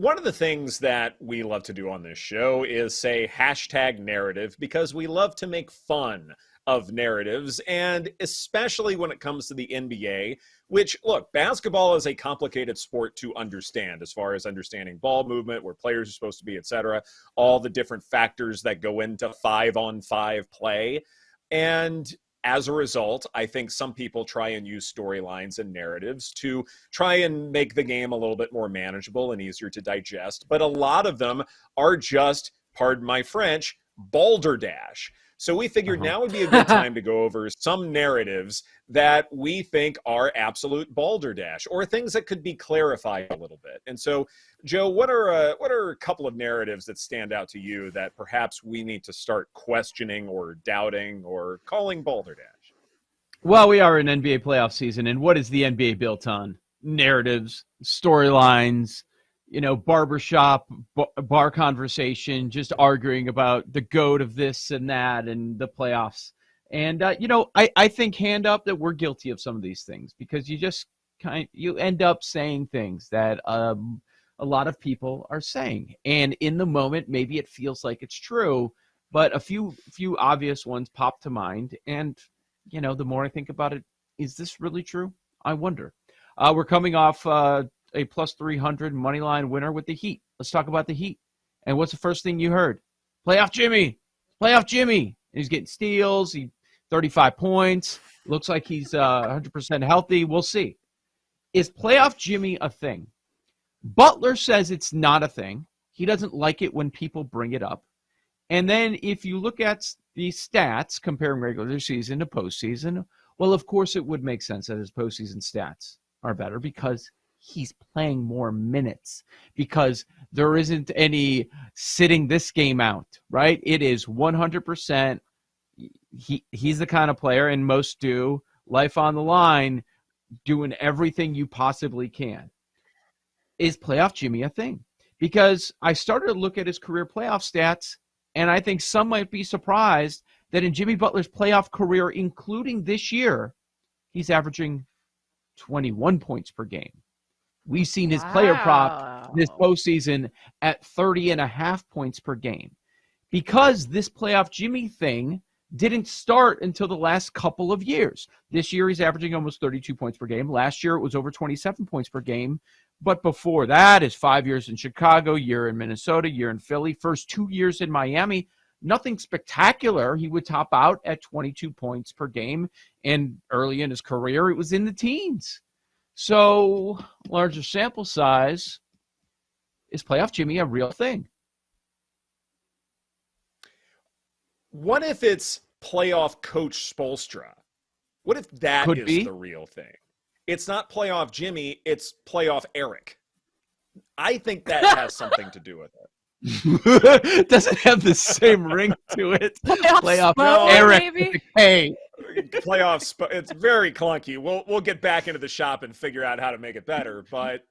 one of the things that we love to do on this show is say hashtag narrative because we love to make fun of narratives, and especially when it comes to the NBA, which, look, basketball is a complicated sport to understand as far as understanding ball movement, where players are supposed to be, etc., all the different factors that go into 5-on-5 play. And as a result, I think some people try and use storylines and narratives to try and make the game a little bit more manageable and easier to digest. But a lot of them are just, pardon my French, balderdash. So we figured now would be a good time to go over some narratives that we think are absolute balderdash, or things that could be clarified a little bit. And so, Joe, what are a couple of narratives that stand out to you that perhaps we need to start questioning or doubting or calling balderdash? Well, we are in NBA playoff season, and what is the NBA built on? Narratives, storylines, barbershop, bar conversation, just arguing about the GOAT of this and that and the playoffs. And, I think hand up that we're guilty of some of these things, because you end up saying things that a lot of people are saying. And in the moment, maybe it feels like it's true, but a few obvious ones pop to mind. And, the more I think about it, is this really true? I wonder. We're coming off a plus 300 money line winner with the Heat. Let's talk about the Heat. And what's the first thing you heard? Playoff Jimmy. Playoff Jimmy. And he's getting steals. 35 points. Looks like he's 100% healthy. We'll see. Is playoff Jimmy a thing? Butler says it's not a thing. He doesn't like it when people bring it up. And then if you look at the stats comparing regular season to postseason, well, of course it would make sense that his postseason stats are better because he's playing more minutes, because there isn't any sitting this game out, right? It is 100%. He's the kind of player, and most do, life on the line, doing everything you possibly can. Is playoff Jimmy a thing? Because I started to look at his career playoff stats, and I think some might be surprised that in Jimmy Butler's playoff career, including this year, he's averaging 21 points per game. We've seen his player prop this postseason at 30.5 points per game. Because this playoff Jimmy thing didn't start until the last couple of years. This year, he's averaging almost 32 points per game. Last year, it was over 27 points per game. But before that is 5 years in Chicago, year in Minnesota, year in Philly, first 2 years in Miami. Nothing spectacular. He would top out at 22 points per game. And early in his career, it was in the teens. So, larger sample size, is playoff Jimmy a real thing? What if it's playoff Coach Spoelstra? What if that is the real thing? It's not playoff Jimmy, it's playoff Eric. I think that has something to do with it. Doesn't have the same ring to it. Playoff Eric maybe? Hey. Playoffs, it's very clunky. We'll get back into the shop and figure out how to make it better. But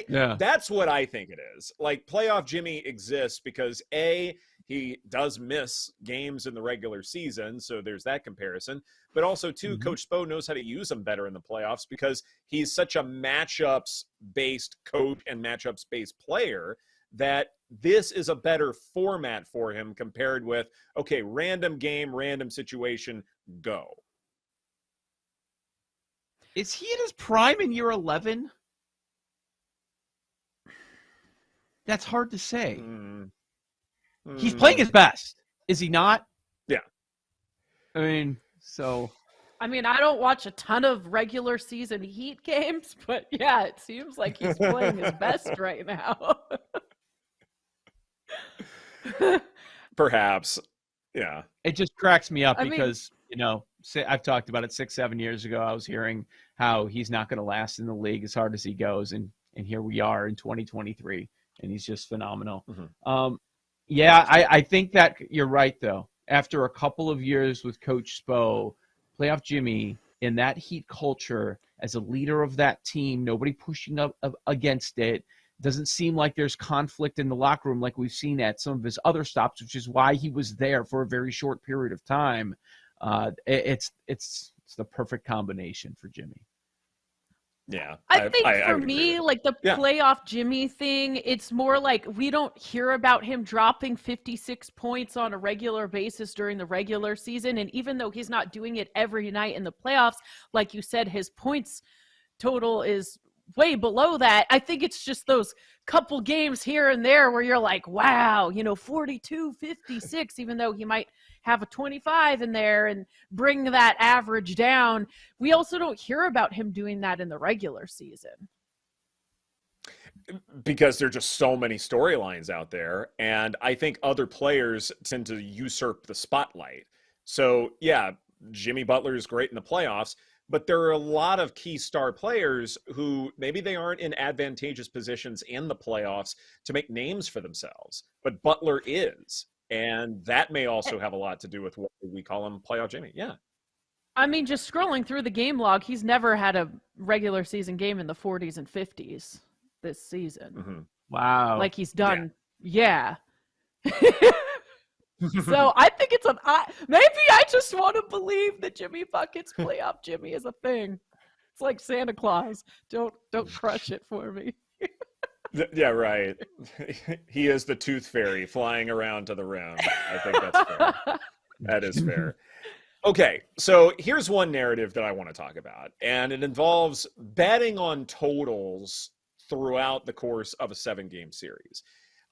that's what I think it is. Like, playoff Jimmy exists because he does miss games in the regular season, so there's that comparison. But also, too, Coach Spo knows how to use him better in the playoffs because he's such a matchups-based coach and matchups-based player that this is a better format for him compared with, okay, random game, random situation, go. Is he in his prime in year 11? That's hard to say. He's playing his best. Is he not? Yeah. I don't watch a ton of regular season Heat games, but yeah, it seems like he's playing his best right now. Perhaps. Yeah. It just cracks me up because, I've talked about it 6-7 years ago. I was hearing how he's not going to last in the league as hard as he goes. And here we are in 2023, and he's just phenomenal. I think that you're right, though. After a couple of years with Coach Spo, playoff Jimmy, in that Heat culture, as a leader of that team, nobody pushing up against it, doesn't seem like there's conflict in the locker room like we've seen at some of his other stops, which is why he was there for a very short period of time. It's the perfect combination for Jimmy. Yeah, I think I for would agree me, with like the Yeah. playoff Jimmy thing, it's more like we don't hear about him dropping 56 points on a regular basis during the regular season. And even though he's not doing it every night in the playoffs, like you said, his points total is way below that. I think it's just those couple games here and there where you're like, wow, 42, 56, even though he might have a 25 in there and bring that average down. We also don't hear about him doing that in the regular season. Because there are just so many storylines out there, and I think other players tend to usurp the spotlight. So yeah, Jimmy Butler is great in the playoffs, but there are a lot of key star players who maybe they aren't in advantageous positions in the playoffs to make names for themselves, but Butler is, and that may also have a lot to do with what we call him playoff Jimmy. Yeah. I mean, just scrolling through the game log, he's never had a regular season game in the 40s and 50s this season. Mm-hmm. Wow. Like he's done. Yeah. So I think it's maybe I just want to believe that Jimmy Buckets playoff Jimmy is a thing. It's like Santa Claus. Don't crush it for me. Yeah, right. He is the tooth fairy flying around to the rim. I think that's fair. That is fair. Okay, so here's one narrative that I want to talk about, and it involves betting on totals throughout the course of a 7-game series.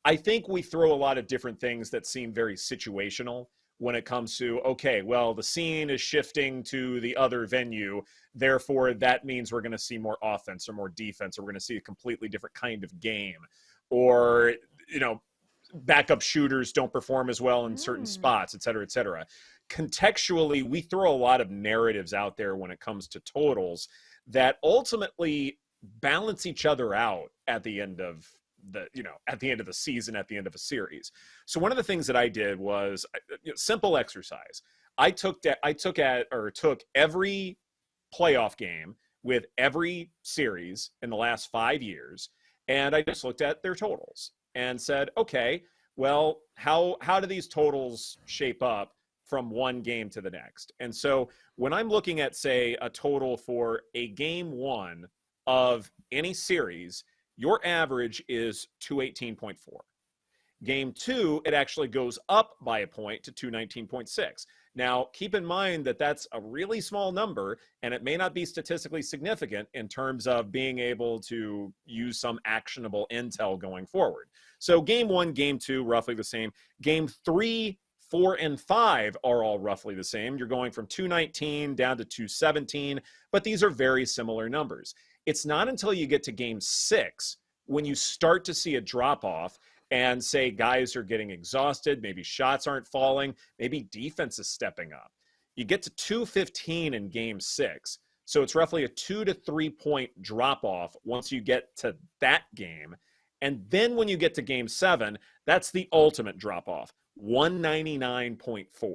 I think we throw a lot of different things that seem very situational when it comes to, okay, well, the scene is shifting to the other venue, therefore that means we're going to see more offense or more defense, or we're going to see a completely different kind of game, or, backup shooters don't perform as well in certain spots, et cetera, et cetera. Contextually, we throw a lot of narratives out there when it comes to totals that ultimately balance each other out at the end of the season, at the end of a series. So one of the things that I did was simple exercise. I took every playoff game with every series in the last 5 years, and I just looked at their totals and said, okay, well, how do these totals shape up from one game to the next? And so when I'm looking at, say, a total for a game 1 of any series, your average is 218.4. Game 2, it actually goes up by a point to 219.6. Now, keep in mind that that's a really small number, and it may not be statistically significant in terms of being able to use some actionable intel going forward. So game 1, game 2, roughly the same. Game 3, 4, and 5 are all roughly the same. You're going from 219 down to 217, but these are very similar numbers. It's not until you get to game 6 when you start to see a drop-off and say guys are getting exhausted, maybe shots aren't falling, maybe defense is stepping up. You get to 215 in game 6. So it's roughly a 2 to 3 point drop-off once you get to that game. And then when you get to game 7, that's the ultimate drop-off, 199.4.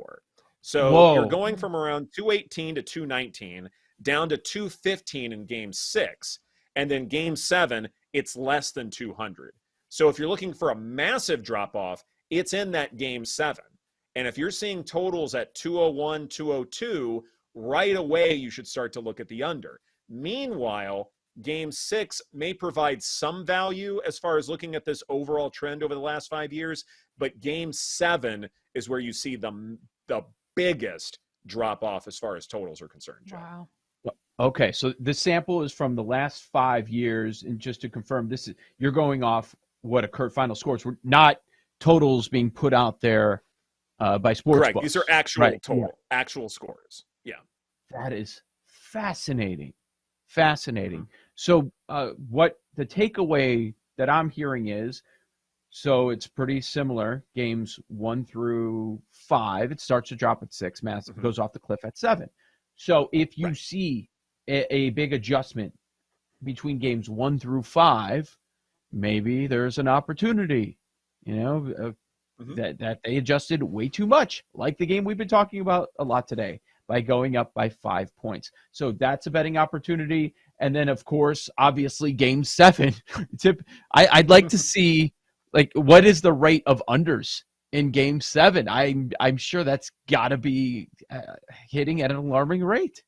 So Whoa. You're going from around 218 to 219 down to 215 in game 6. And then game 7, it's less than 200. So if you're looking for a massive drop-off, it's in that game 7. And if you're seeing totals at 201, 202, right away you should start to look at the under. Meanwhile, game 6 may provide some value as far as looking at this overall trend over the last 5 years, but game 7 is where you see the biggest drop-off as far as totals are concerned, Joe. Wow. Okay, so the sample is from the last 5 years, and just to confirm, you're going off what occurred final scores, were not totals being put out there by sports Correct. books. These are actual actual scores. Yeah. That is fascinating. Fascinating. So what the takeaway that I'm hearing is, so it's pretty similar. Games 1 through 5, it starts to drop at 6, massive, goes off the cliff at 7. So if you see a big adjustment between games 1 through 5, maybe there's an opportunity, that they adjusted way too much, like the game we've been talking about a lot today, by going up by 5 points. So that's a betting opportunity. And then, of course, obviously, game 7. I'd like to see, what is the rate of unders in game 7? I'm sure that's got to be hitting at an alarming rate.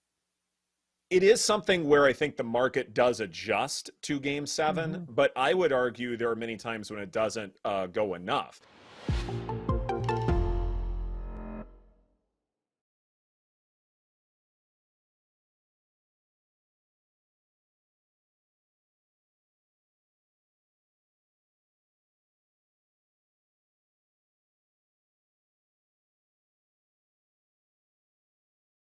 It is something where I think the market does adjust to Game 7, but I would argue there are many times when it doesn't go enough.